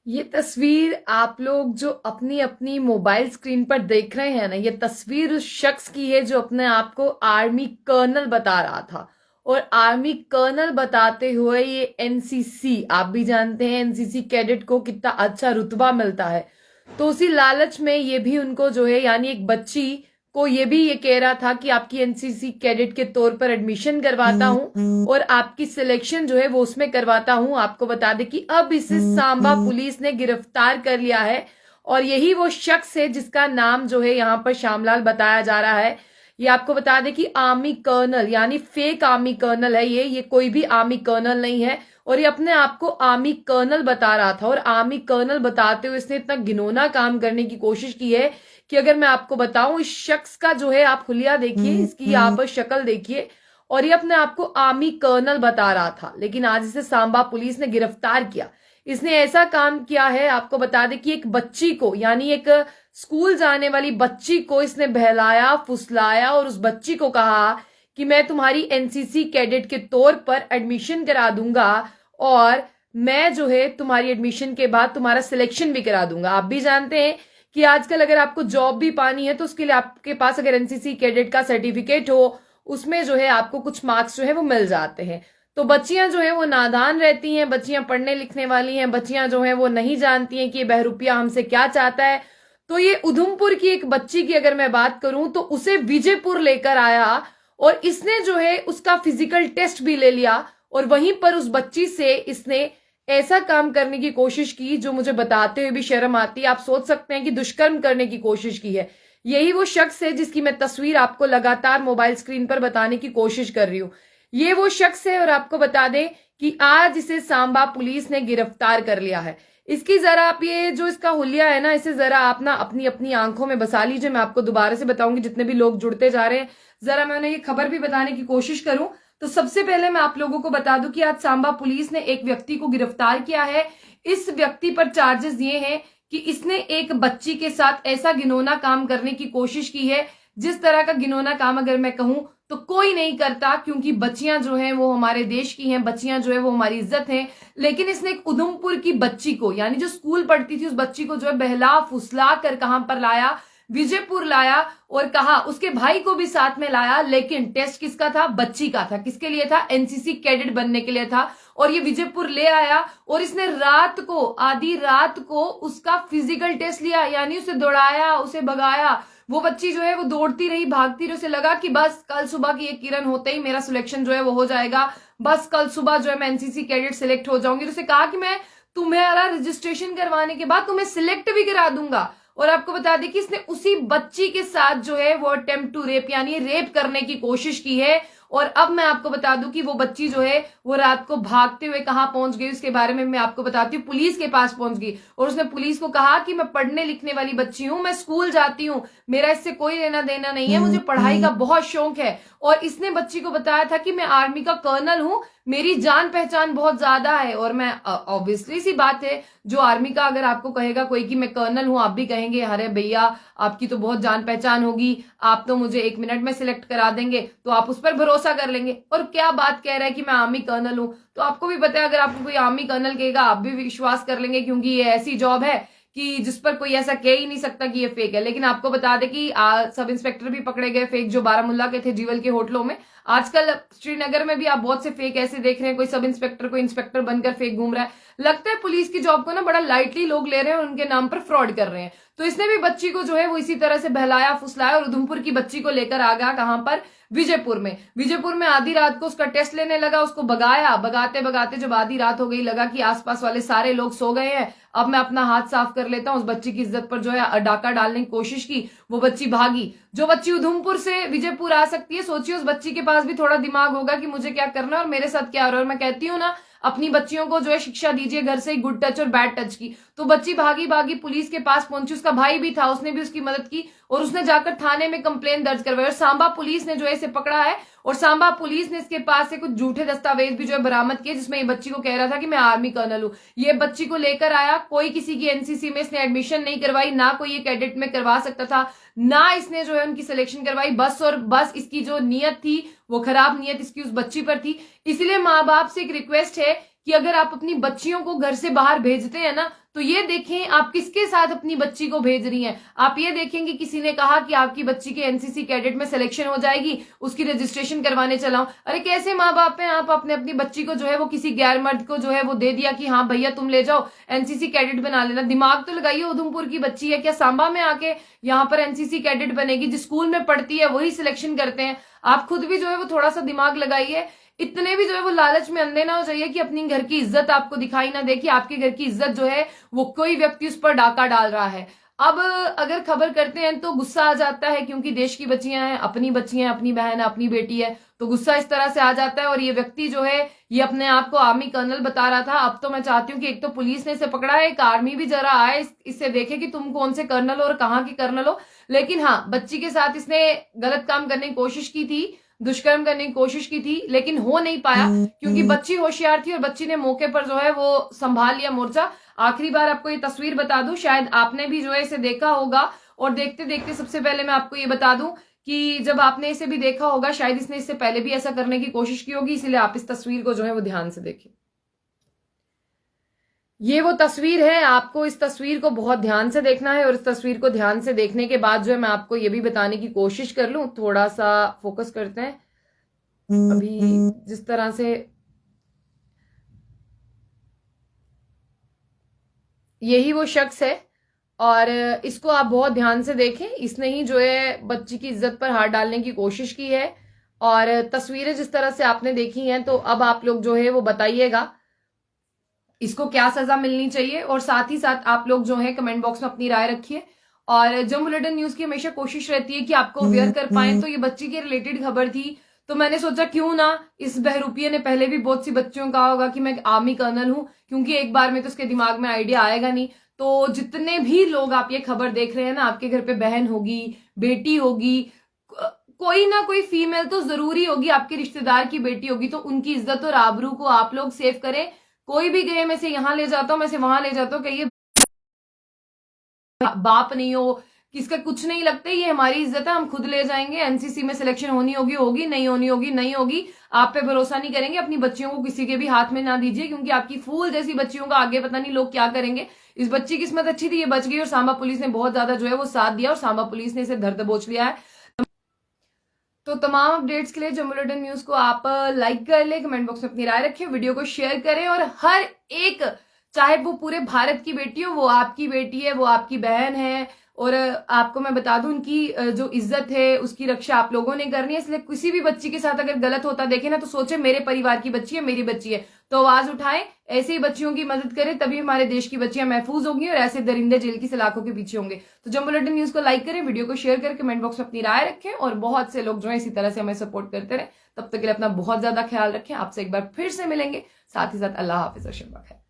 ये तस्वीर आप लोग जो अपनी अपनी मोबाइल स्क्रीन पर देख रहे हैं ना, ये तस्वीर उस शख्स की है जो अपने आप को आर्मी कर्नल बता रहा था। और आर्मी कर्नल बताते हुए ये एनसीसी, आप भी जानते हैं एनसीसी कैडेट को कितना अच्छा रुतबा मिलता है। तो उसी लालच में ये भी उनको जो है, यानी एक बच्ची को ये भी ये कह रहा था कि आपकी एनसीसी कैडेट के तौर पर एडमिशन करवाता हूँ और आपकी सिलेक्शन जो है वो उसमें करवाता हूँ। आपको बता दें कि अब इसे सांबा पुलिस ने गिरफ्तार कर लिया है और यही वो शख्स है जिसका नाम जो है यहाँ पर श्यामलाल बताया जा रहा है। ये आपको बता दें कि आर्मी कर्नल, यानी फेक आर्मी कर्नल है ये कोई भी आर्मी कर्नल नहीं है। और ये अपने आप को आर्मी कर्नल बता रहा था और आर्मी कर्नल बताते हुए इसने इतना घिनौना काम करने की कोशिश की है कि अगर मैं आपको बताऊं, इस शख्स का जो है आप हुलिया देखिए, इसकी यहाँ पर शक्ल देखिए। और ये अपने आप को आर्मी कर्नल बता रहा था, लेकिन आज इसे सांबा पुलिस ने गिरफ्तार किया। इसने ऐसा काम किया है, आपको बता दें कि एक बच्ची को, यानी एक स्कूल जाने वाली बच्ची को इसने बहलाया फुसलाया और उस बच्ची को कहा कि मैं तुम्हारी एनसीसी कैडेट के तौर पर एडमिशन करा दूंगा और मैं जो है तुम्हारी एडमिशन के बाद तुम्हारा सिलेक्शन भी करा दूंगा। आप भी जानते हैं कि आजकल अगर आपको जॉब भी पानी है तो उसके लिए आपके पास अगर एनसीसी कैडेट का सर्टिफिकेट हो, उसमें जो है आपको कुछ मार्क्स जो है वो मिल जाते हैं। तो बच्चियां जो है वो नादान रहती हैं, बच्चियां पढ़ने लिखने वाली हैं, बच्चियां जो है वो नहीं जानती हैं कि ये बहरूपिया हमसे क्या चाहता है। तो ये उधमपुर की एक बच्ची की अगर मैं बात करूं तो उसे विजयपुर लेकर आया और इसने जो है उसका फिजिकल टेस्ट भी ले लिया और वहीं पर उस बच्ची से इसने ऐसा काम करने की कोशिश की जो मुझे बताते हुए भी शर्म आती है। आप सोच सकते हैं कि दुष्कर्म करने की कोशिश की है। यही वो शख्स है जिसकी मैं तस्वीर आपको लगातार मोबाइल स्क्रीन पर बताने की कोशिश कर रही हूं। ये वो शख्स है और आपको बता दें कि आज इसे सांबा पुलिस ने गिरफ्तार कर लिया है। इसकी जरा आप ये जो इसका हुलिया है ना, इसे जरा आप ना अपनी अपनी आंखों में बसा लीजिए। मैं आपको दोबारा से बताऊंगी, जितने भी लोग जुड़ते जा रहे हैं, जरा मैं उन्हें ये खबर भी बताने की कोशिश करूं। तो सबसे पहले मैं आप लोगों को बता दूं कि आज सांबा पुलिस ने एक व्यक्ति को गिरफ्तार किया है। इस व्यक्ति पर चार्जेस ये हैं कि इसने एक बच्ची के साथ ऐसा घिनौना काम करने की कोशिश की है, जिस तरह का घिनौना काम अगर मैं कहूं तो कोई नहीं करता, क्योंकि बच्चियां जो हैं वो हमारे देश की हैं, बच्चियां जो है वो हमारी इज्जत हैं। लेकिन इसने एक उधमपुर की बच्ची को, यानी जो स्कूल पढ़ती थी, उस बच्ची को जो है बहला फुसला कर कहां पर लाया, विजयपुर लाया और कहा उसके भाई को भी साथ में लाया। लेकिन टेस्ट किसका था? बच्ची का था। किसके लिए था? एनसीसी कैडेट बनने के लिए था। और ये विजयपुर ले आया और इसने रात को, आधी रात को उसका फिजिकल टेस्ट लिया, यानी उसे दौड़ाया, उसे भगाया। वो बच्ची जो है वो दौड़ती रही, भागती रही, उसे लगा कि बस कल सुबह की एक किरण होते ही मेरा सिलेक्शन जो है वो हो जाएगा, बस कल सुबह जो है मैं एनसीसी कैडेट सिलेक्ट हो जाऊंगी। तो उसे कहा कि मैं तुम्हारा रजिस्ट्रेशन करवाने के बाद तुम्हें सिलेक्ट भी करा दूंगा। और आपको बता दें कि इसने उसी बच्ची के साथ जो है वो अटेम्प्ट टू रेप, यानी रेप करने की कोशिश की है। और अब मैं आपको बता दूं कि वो बच्ची जो है वो रात को भागते हुए कहां पहुंच गई, उसके बारे में मैं आपको बताती हूँ। पुलिस के पास पहुंच गई और उसने पुलिस को कहा कि मैं पढ़ने लिखने वाली बच्ची हूं, मैं स्कूल जाती हूं, मेरा इससे कोई लेना देना नहीं है, मुझे पढ़ाई का बहुत शौक है। और इसने बच्ची को बताया था कि मैं आर्मी का कर्नल हूं, मेरी जान पहचान बहुत ज्यादा है। और मैं, ऑब्वियसली सी बात है, जो आर्मी का अगर आपको कहेगा कोई कि मैं कर्नल हूं, आप भी कहेंगे अरे भैया आपकी तो बहुत जान पहचान होगी, आप तो मुझे 1 मिनट में सिलेक्ट करा देंगे, तो आप उस पर भरोसा कर लेंगे। और क्या बात कह रहा है कि मैं आर्मी कर्नल हूं, तो आपको भी पता है अगर आपको कोई आर्मी कर्नल कहेगा आप भी विश्वास कर लेंगे, क्योंकि ये ऐसी जॉब है कि जिस पर कोई ऐसा कह ही नहीं सकता कि ये फेक है। लेकिन आपको बता दें कि सब इंस्पेक्टर भी पकड़े गए फेक, जो बारामूला के थे जीवल के होटलों में। आजकल श्रीनगर में भी आप बहुत से फेक ऐसे देख रहे हैं, कोई सब इंस्पेक्टर कोई इंस्पेक्टर बनकर फेक घूम रहा है। लगता है पुलिस की जॉब को ना बड़ा लाइटली लोग ले रहे हैं और उनके नाम पर फ्रॉड कर रहे हैं। तो इसने भी बच्ची को जो है वो इसी तरह से बहलाया फुसलाया और उधमपुर की बच्ची को लेकर आ गया कहां पर? विजयपुर में आधी रात को उसका टेस्ट लेने लगा, उसको भगाया। भगाते भगाते जब आधी रात हो गई, लगा कि आसपास वाले सारे लोग सो गए हैं, अब मैं अपना हाथ साफ कर लेता हूं। उस बच्ची की इज्जत पर जो है डाका डालने की कोशिश की, वो बच्ची भागी। जो बच्ची उधमपुर से विजयपुर आ सकती है, सोचिए उस बच्ची के पास भी थोड़ा दिमाग होगा कि मुझे क्या करना है और मेरे साथ क्या हो रहा है। और मैं कहती हूँ ना, अपनी बच्चियों को जो है शिक्षा दीजिए घर से ही, गुड टच और बैड टच की। तो बच्ची भागी भागी पुलिस के पास पहुंची, उसका भाई भी था, उसने भी उसकी मदद की और उसने जाकर थाने में कंप्लेन दर्ज करवाई। और सांबा पुलिस ने जो है इसे पकड़ा है और सांबा पुलिस ने इसके पास से कुछ झूठे दस्तावेज भी जो है बरामद किए, जिसमें ये बच्ची को कह रहा था कि मैं आर्मी कर्नल हूं। ये बच्ची को लेकर आया, कोई किसी की एनसीसी में इसने एडमिशन नहीं करवाई, ना कोई ये कैडेट में करवा सकता था, ना इसने जो है उनकी सिलेक्शन करवाई। बस और बस इसकी जो नीयत थी, वो खराब नीयत इसकी उस बच्ची पर थी। इसलिए माँ बाप से एक रिक्वेस्ट है कि अगर आप अपनी बच्चियों को घर से बाहर भेजते हैं ना, तो तो ये देखें आप किसके साथ अपनी बच्ची को भेज रही हैं। आप ये देखेंगे किसी ने कहा कि आपकी बच्ची के एनसीसी कैडेट में सिलेक्शन हो जाएगी, उसकी रजिस्ट्रेशन करवाने चलाओ। अरे कैसे माँ बाप हैं आप, अपने अपनी बच्ची को जो है वो किसी गैर मर्द को जो है वो दे दिया कि हाँ भैया तुम ले जाओ एनसीसी कैडेट बना लेना। दिमाग तो लगाइए, उधमपुर की बच्ची है, क्या सांबा में आके यहाँ पर एनसीसी कैडेट बनेगी? जिस स्कूल में पढ़ती है वही सिलेक्शन करते हैं। आप खुद भी जो है वो थोड़ा सा दिमाग लगाइए। इतने भी जो है वो लालच में अंधे ना हो जाइए कि अपनी घर की इज्जत आपको दिखाई ना दे कि आपके घर की इज्जत जो है वो कोई व्यक्ति उस पर डाका डाल रहा है। अब अगर खबर करते हैं तो गुस्सा आ जाता है, क्योंकि देश की बच्चियां हैं, अपनी बच्चियां, अपनी बहन है, अपनी बेटी है, तो गुस्सा इस तरह से आ जाता है। और ये व्यक्ति जो है ये अपने आप को आर्मी कर्नल बता रहा था। अब तो मैं चाहती हूँ कि एक तो पुलिस ने इसे पकड़ा है, एक आर्मी भी जरा आए इससे देखे कि तुम कौन से कर्नल हो और कहाँ के कर्नल हो। लेकिन हाँ, बच्ची के साथ इसने गलत काम करने की कोशिश की थी, दुष्कर्म करने की कोशिश की थी, लेकिन हो नहीं पाया क्योंकि बच्ची होशियार थी और बच्ची ने मौके पर जो है वो संभाल लिया मोर्चा। आखिरी बार आपको ये तस्वीर बता दूं, शायद आपने भी जो है इसे देखा होगा, और देखते देखते सबसे पहले मैं आपको ये बता दूं कि जब आपने इसे भी देखा होगा शायद इसने इससे पहले भी ऐसा करने की कोशिश की होगी, इसलिए आप इस तस्वीर को जो है वो ध्यान से देखें। ये वो तस्वीर है, आपको इस तस्वीर को बहुत ध्यान से देखना है और इस तस्वीर को ध्यान से देखने के बाद जो है मैं आपको ये भी बताने की कोशिश कर लूं। थोड़ा सा फोकस करते हैं। अभी जिस तरह से यही वो शख्स है और इसको आप बहुत ध्यान से देखें। इसने ही जो है बच्ची की इज्जत पर हाथ डालने की कोशिश की है और तस्वीरें जिस तरह से आपने देखी हैं, तो अब आप लोग जो है वो बताइएगा इसको क्या सजा मिलनी चाहिए। और साथ ही साथ आप लोग जो है कमेंट बॉक्स में अपनी राय रखिए। और जब बुलेटिन न्यूज की हमेशा कोशिश रहती है कि आपको अवेयर कर पाए, तो ये बच्ची के रिलेटेड खबर थी, तो मैंने सोचा क्यों ना, इस बहरूपिये ने पहले भी बहुत सी बच्चियों को कहा होगा कि मैं आर्मी कर्नल हूं, क्योंकि एक बार में तो उसके दिमाग में आइडिया आएगा नहीं। तो जितने भी लोग आप ये खबर देख रहे हैं ना, आपके घर पे बहन होगी, बेटी होगी, कोई ना कोई फीमेल तो जरूरी होगी, आपके रिश्तेदार की बेटी होगी, तो उनकी इज्जत और आबरू को आप लोग सेव करें। कोई भी कहे मैं से यहां ले जाता हूं, मैं से वहां ले जाता हूं, कहिए बाप नहीं हो, किसका कुछ नहीं लगता, ये हमारी इज्जत है, हम खुद ले जाएंगे। एनसीसी में सिलेक्शन होनी होगी होगी, नहीं होनी होगी नहीं होगी। आप पे भरोसा नहीं करेंगे, अपनी बच्चियों को किसी के भी हाथ में ना दीजिए, क्योंकि आपकी फूल जैसी बच्चियों का आगे पता नहीं लोग क्या करेंगे। इस बच्ची की किस्मत अच्छी थी, ये बच गई और सांबा पुलिस ने बहुत ज्यादा जो है वो साथ दिया और सांबा पुलिस ने इसे धर दबोच लिया है। तो तमाम अपडेट्स के लिए जम्मू बुलेटिन न्यूज को आप लाइक कर ले, कमेंट बॉक्स में अपनी राय रखें, वीडियो को शेयर करें और हर एक, चाहे वो पूरे भारत की बेटी हो, वो आपकी बेटी है, वो आपकी बहन है। और आपको मैं बता दूं उनकी जो इज्जत है उसकी रक्षा आप लोगों ने करनी है। इसलिए किसी भी बच्ची के साथ अगर गलत होता देखे ना, तो सोचे मेरे परिवार की बच्ची है, मेरी बच्ची है, तो आवाज उठाएं, ऐसे ही बच्चियों की मदद करें, तभी हमारे देश की बच्चियां महफूज होंगी और ऐसे दरिंदे जेल की सलाखों के पीछे होंगे। तो जम्मू बुलेटिन न्यूज को लाइक करें, वीडियो को शेयर करें, कमेंट बॉक्स में अपनी राय रखें और बहुत से लोग जो है इसी तरह से हमें सपोर्ट करते रहे। तब तक के लिए अपना बहुत ज्यादा ख्याल रखें। आपसे एक बार फिर से मिलेंगे, साथ ही साथ अल्लाह हाफिज और शब बखैर।